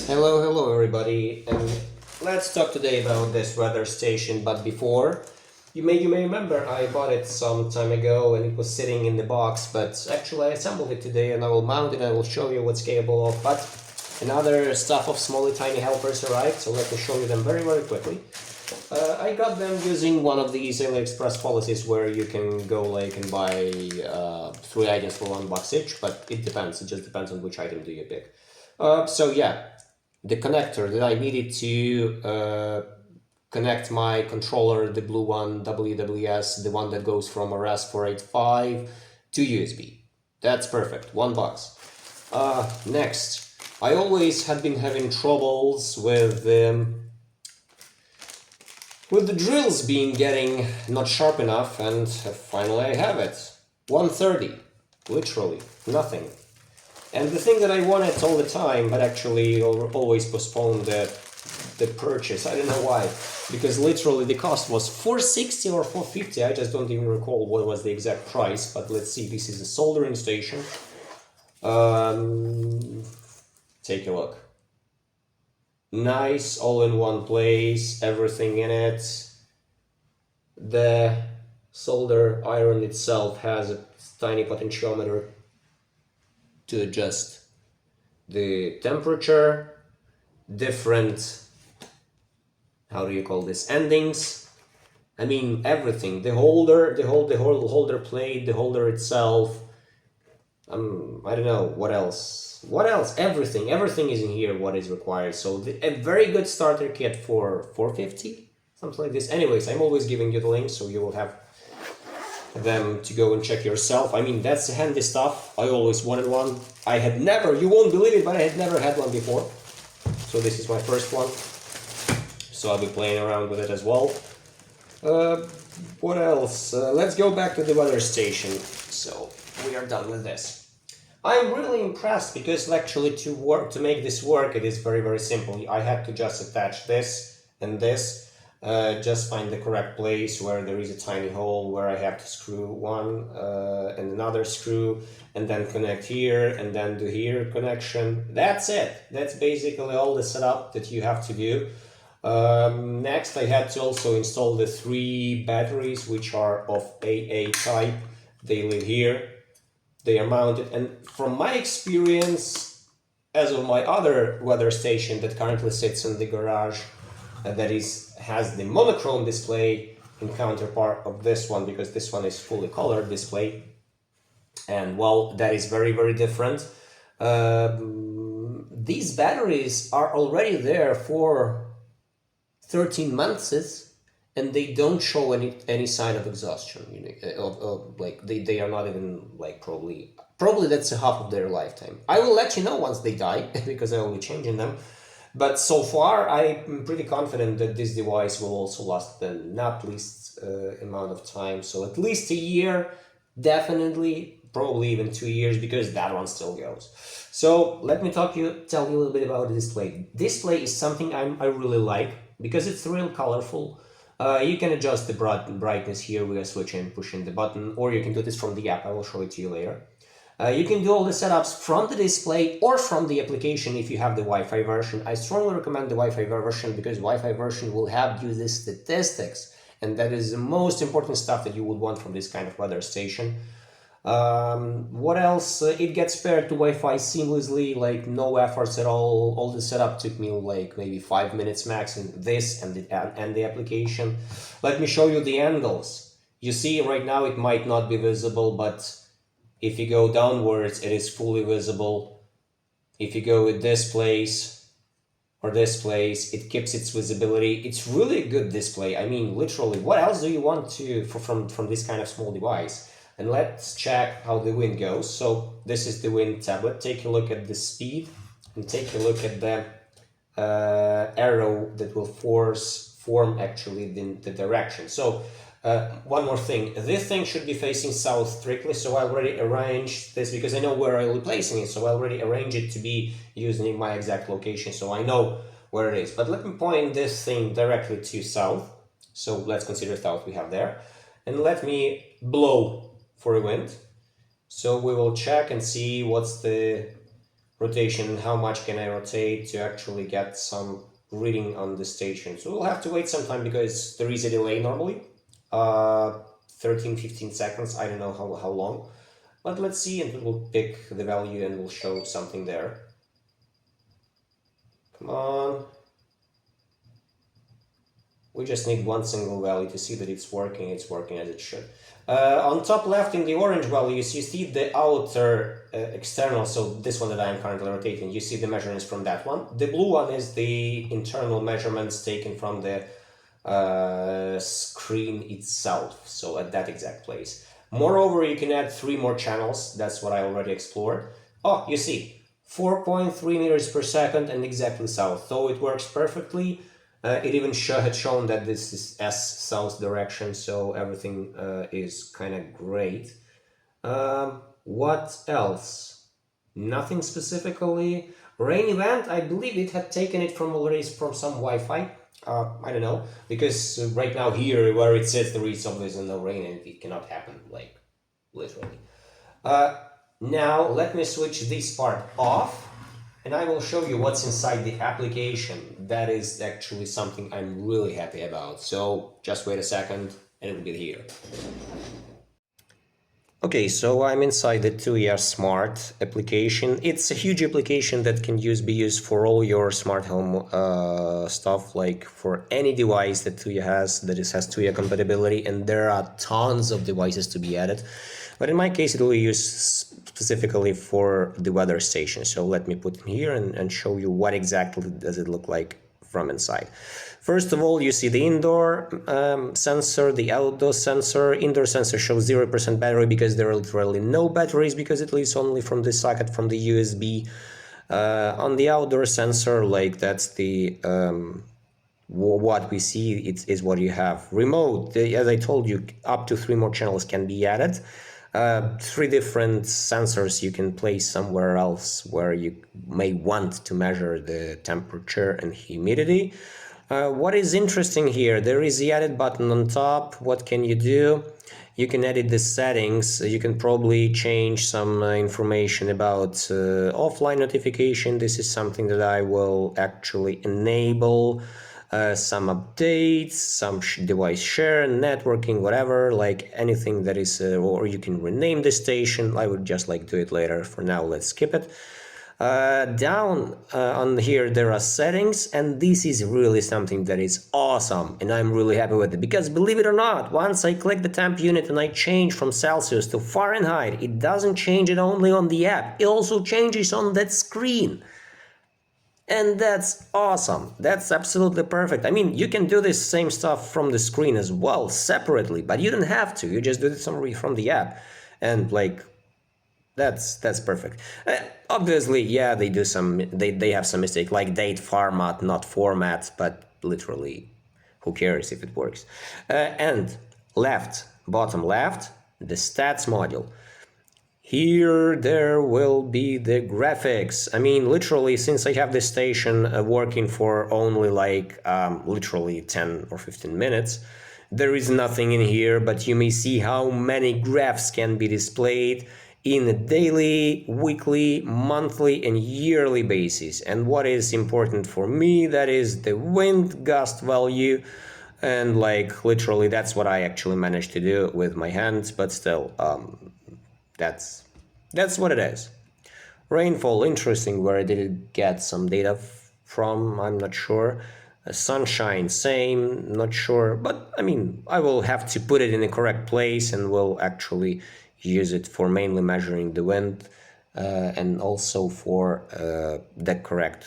Hello everybody, and let's talk today about this weather station. But before, you may remember I bought it some time ago and it was sitting in the box, but actually I assembled it today and I will mount it and I will show you what's capable of. But another stuff of small tiny helpers arrived, so let me show you them very quickly. I got them using one of these AliExpress policies where you can go like and buy 3 items for $1 each, but it depends. It just depends on which item do you pick. So yeah, the connector that I needed to connect my controller, the blue one, WWS, the one that goes from a RAS485 to USB. That's perfect, $1. Next, I always had been having troubles with the drills getting not sharp enough, and finally I have it. 130, literally nothing. And the thing that I wanted all the time, but actually always postponed the purchase. I don't know why, because literally the cost was $460 or $450. I just don't even recall what was the exact price. But let's see. This is a soldering station. Take a look. Nice, all in one place, everything in it. The solder iron itself has a tiny potentiometer to adjust the temperature, different, how do you call this, endings. I mean everything. The holder, the whole holder plate, the holder itself. I don't know what else. What else? Everything is in here. What is required? So a very good starter kit for $450, something like this. Anyways, I'm always giving you the link, so you will have them to go and check yourself. I mean, that's handy stuff. I always wanted one. I had never, you won't believe it, but I had never had one before. So this is my first one. So I'll be playing around with it as well. What else? Let's go back to the weather station. So we are done with this. I'm really impressed because actually to make this work, it is very simple. I had to just attach this and this. Just find the correct place where there is a tiny hole where I have to screw one and another screw, and then connect here and then do here connection. That's it. That's basically all the setup that you have to do. Next, I had to also install the 3 batteries, which are of AA type. They live here. They are mounted, and from my experience, as of my other weather station that currently sits in the garage, that has the monochrome display in counterpart of this one, because this one is fully colored display, and well, that is very different. These batteries are already there for 13 months, and they don't show any sign of exhaustion. Like they are not even like probably that's a half of their lifetime. I will let you know once they die because I will be changing them. But so far, I'm pretty confident that this device will also last the not least amount of time. So at least a year, definitely, probably even 2 years, because that one still goes. So let me tell you a little bit about the display. Display is something I really like because it's real colorful. You can adjust the brightness here with switching, pushing the button, or you can do this from the app. I will show it to you later. You can do all the setups from the display or from the application if you have the Wi-Fi version. I strongly recommend the Wi-Fi version because Wi-Fi version will help you the statistics, and that is the most important stuff that you would want from this kind of weather station. What else? It gets paired to Wi-Fi seamlessly, like no efforts at all. All the setup took me like maybe 5 minutes max in this and the application. Let me show you the angles. You see right now it might not be visible, but if you go downwards, it is fully visible. If you go with this place or this place, it keeps its visibility. It's really a good display. I mean, literally, what else do you want from this kind of small device? And let's check how the wind goes. So this is the wind tablet. Take a look at the speed and take a look at the arrow that will form actually the direction. So one more thing, this thing should be facing south strictly, so I already arranged this because I know where I will be placing it, so I already arranged it to be using my exact location, so I know where it is. But let me point this thing directly to south, so let's consider south we have there, and let me blow for a wind. So we will check and see what's the rotation, how much can I rotate to actually get some reading on the station. So we'll have to wait some time because there is a delay normally. Uh, 13-15 seconds, I don't know how long. But let's see, and we'll pick the value and we'll show something there. Come on. We just need one single value to see that it's working as it should. On top left in the orange values, you see the outer external, so this one that I'm currently rotating, you see the measurements from that one. The blue one is the internal measurements taken from the screen itself, so at that exact place. Moreover, you can add 3 more channels, that's what I already explored. Oh, you see, 4.3 meters per second and exactly south, so it works perfectly. It even had shown that this is S south direction, so everything is kind of great. What else? Nothing specifically. Rain event, I believe it had taken it from already from some Wi-Fi. I don't know, because right now here where it says there is obviously no rain and it cannot happen, like literally. Now let me switch this part off. And I will show you what's inside the application. That is actually something I'm really happy about. So just wait a second and it will be here. Okay, so I'm inside the Tuya Smart application. It's a huge application that can be used for all your smart home stuff, like for any device that Tuya has, that has Tuya compatibility, and there are tons of devices to be added. But in my case, it will be used specifically for the weather station. So let me put it here and show you what exactly does it look like from inside. First of all, you see the indoor sensor, the outdoor sensor. Indoor sensor shows 0% battery because there are literally no batteries because it leads only from the socket from the USB. On the outdoor sensor, like that's the what we see, it is what you have. Remote, as I told you, up to 3 more channels can be added. 3 different sensors you can place somewhere else where you may want to measure the temperature and humidity. What is interesting here, there is the edit button on top. What can you do? You can edit the settings. You can probably change some information about offline notification. This is something that I will actually enable. Some updates, some device share, networking, whatever, like anything that is, or you can rename the station. I would just like do it later. For now, let's skip it. Down on here there are settings, and this is really something that is awesome, and I'm really happy with it because, believe it or not, once I click the temp unit and I change from Celsius to Fahrenheit, it doesn't change it only on the app, it also changes on that screen. And that's awesome. That's absolutely perfect. I mean, you can do this same stuff from the screen as well, separately, but you don't have to. You just do it from the app, and like that's perfect. Obviously, yeah, they do some. They have some mistake, like date format, not format, but literally, who cares if it works? And bottom left, the stats module. Here there will be the graphics. I mean, literally, since I have this station working for only like literally 10 or 15 minutes, there is nothing in here, but you may see how many graphs can be displayed in a daily, weekly, monthly, and yearly basis. And what is important for me, that is the wind gust value. And like literally, that's what I actually managed to do with my hands, but still, that's what it is. Rainfall, interesting, where I did get some data from, I'm not sure. Sunshine, same, not sure, but I mean, I will have to put it in the correct place and will actually use it for mainly measuring the wind and also for the correct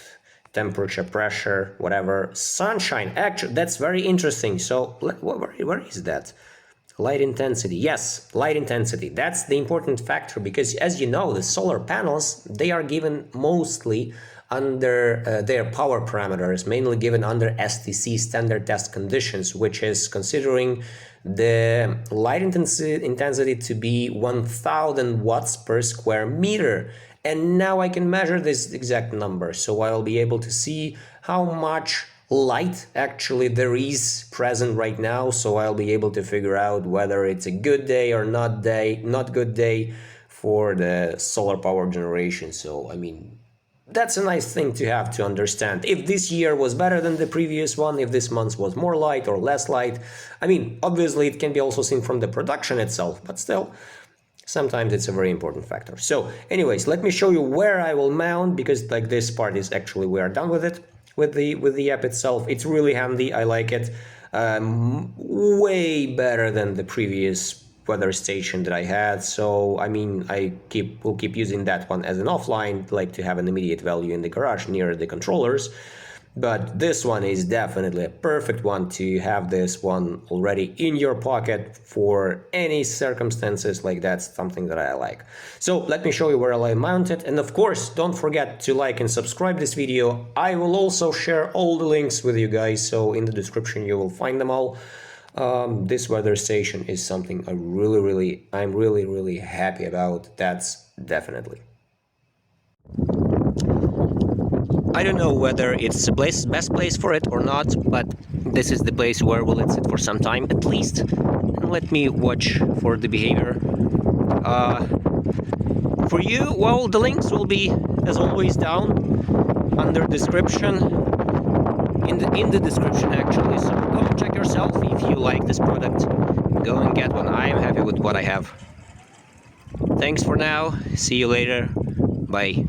temperature, pressure, whatever. Sunshine, actually, that's very interesting. So where is that? Light intensity, yes, light intensity. That's the important factor because, as you know, the solar panels, they are given mostly under their power parameters, mainly given under STC, standard test conditions, which is considering the light intensity to be 1000 watts per square meter. And now I can measure this exact number, so I'll be able to see how much light actually there is present right now, so I'll be able to figure out whether it's a good day or not good day for the solar power generation. So I mean, that's a nice thing to have to understand. If this year was better than the previous one, if this month was more light or less light. I mean, obviously it can be also seen from the production itself, but still, sometimes it's a very important factor. So anyways, let me show you where I will mount, because like this part is actually, we are done with it, with the app itself. It's really handy, I like it. Way better than the previous weather station that I had. So I mean, will keep using that one as an offline, like to have an immediate value in the garage near the controllers. But this one is definitely a perfect one to have this one already in your pocket for any circumstances. Like, that's something that I like. So let me show you where I'll mount it. And of course, don't forget to like and subscribe this video. I will also share all the links with you guys. So in the description, you will find them all. This weather station is something I'm really happy about. That's definitely. I don't know whether it's the best place for it or not, but this is the place where will it sit for some time at least. And let me watch for the behavior. For you, well, the links will be, as always, down under description, in the description actually. So go and check yourself if you like this product. Go and get one. I am happy with what I have. Thanks for now. See you later. Bye.